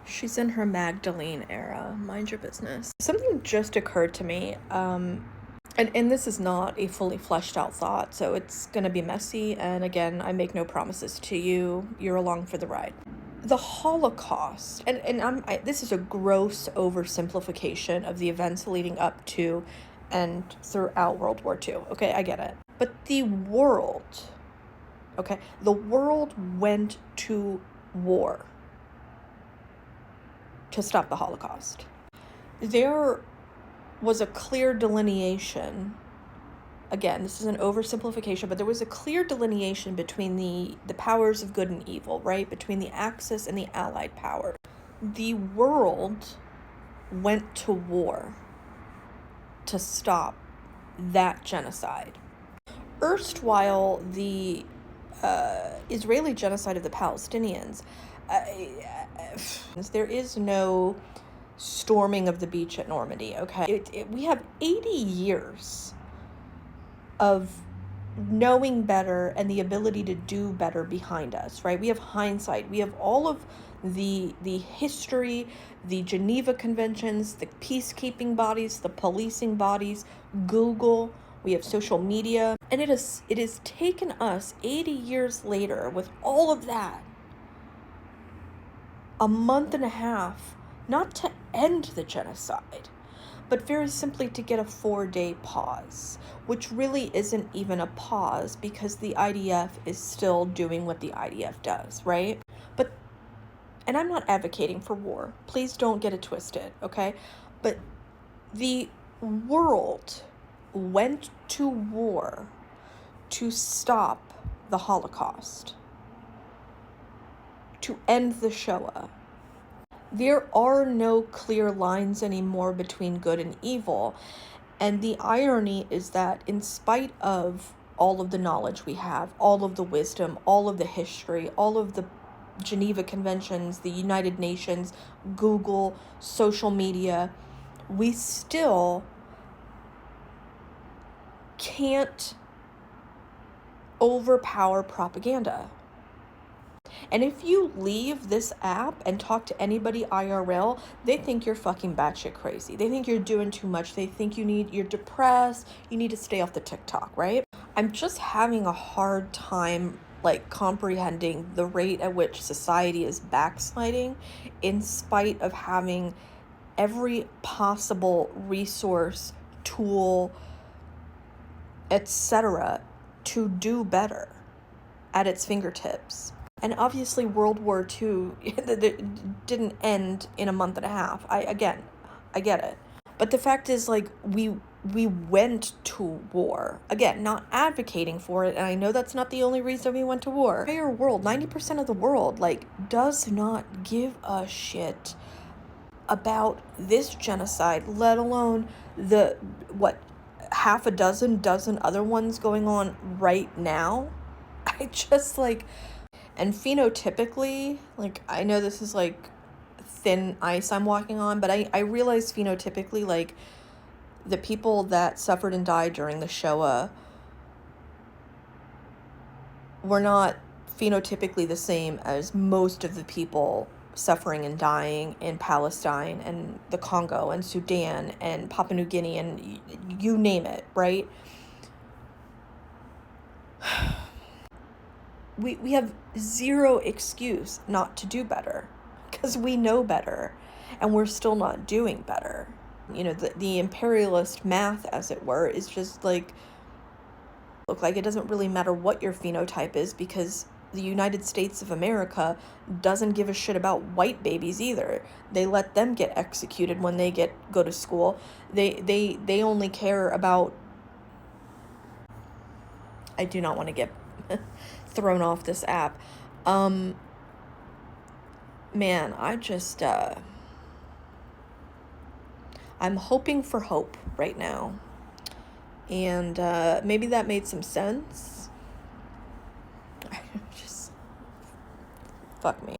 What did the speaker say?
She's in her Magdalene era. Mind your business. Something just occurred to me, and this is not a fully fleshed out thought, so it's gonna be messy, and again, I make no promises to you. You're along for the ride. The Holocaust, and this is a gross oversimplification of the events leading up to and throughout World War II. Okay, I get it. But the world went to war to stop the Holocaust. There was a clear delineation. Again, this is an oversimplification, but there was a clear delineation between the powers of good and evil, right? Between the Axis and the Allied power. The world went to war to stop that genocide. Erstwhile, the Israeli genocide of the Palestinians, there is no storming of the beach at Normandy, okay? We have 80 years of knowing better and the ability to do better behind us, right? We have hindsight. We have all of the history, the Geneva Conventions, the peacekeeping bodies, the policing bodies, Google. We have social media, and it has taken us 80 years later with all of that, a month and a half, not to end the genocide, but very simply to get a 4-day pause, which really isn't even a pause because the IDF is still doing what the IDF does, right? And I'm not advocating for war. Please don't get it twisted, okay? But the world went to war to stop the Holocaust, to end the Shoah. There are no clear lines anymore between good and evil, and the irony is that in spite of all of the knowledge we have, all of the wisdom, all of the history, all of the Geneva Conventions, the United Nations, Google, social media, we still can't overpower propaganda. And if you leave this app and talk to anybody IRL, they think you're fucking batshit crazy. They think you're doing too much. They think you're depressed. You need to stay off the TikTok, right? I'm just having a hard time comprehending the rate at which society is backsliding in spite of having every possible resource, tool, etc. to do better at its fingertips. And obviously World War II didn't end in a month and a half. I get it. But the fact is, we went to war. Again, not advocating for it, and I know that's not the only reason we went to war. The entire world, 90% of the world, does not give a shit about this genocide, let alone half a dozen other ones going on right now. I just and phenotypically, I know this is thin ice I'm walking on, but I realize phenotypically, the people that suffered and died during the Shoah were not phenotypically the same as most of the people suffering and dying in Palestine and the Congo and Sudan and Papua New Guinea and you name it, right? We have zero excuse not to do better because we know better and we're still not doing better. The imperialist math, as it were, is just look like it doesn't really matter what your phenotype is because the United States of America doesn't give a shit about white babies either. They let them get executed when they go to school. They only care about... I do not want to get thrown off this app. Man, I just I'm hoping for hope right now. And maybe that made some sense. Just fuck me.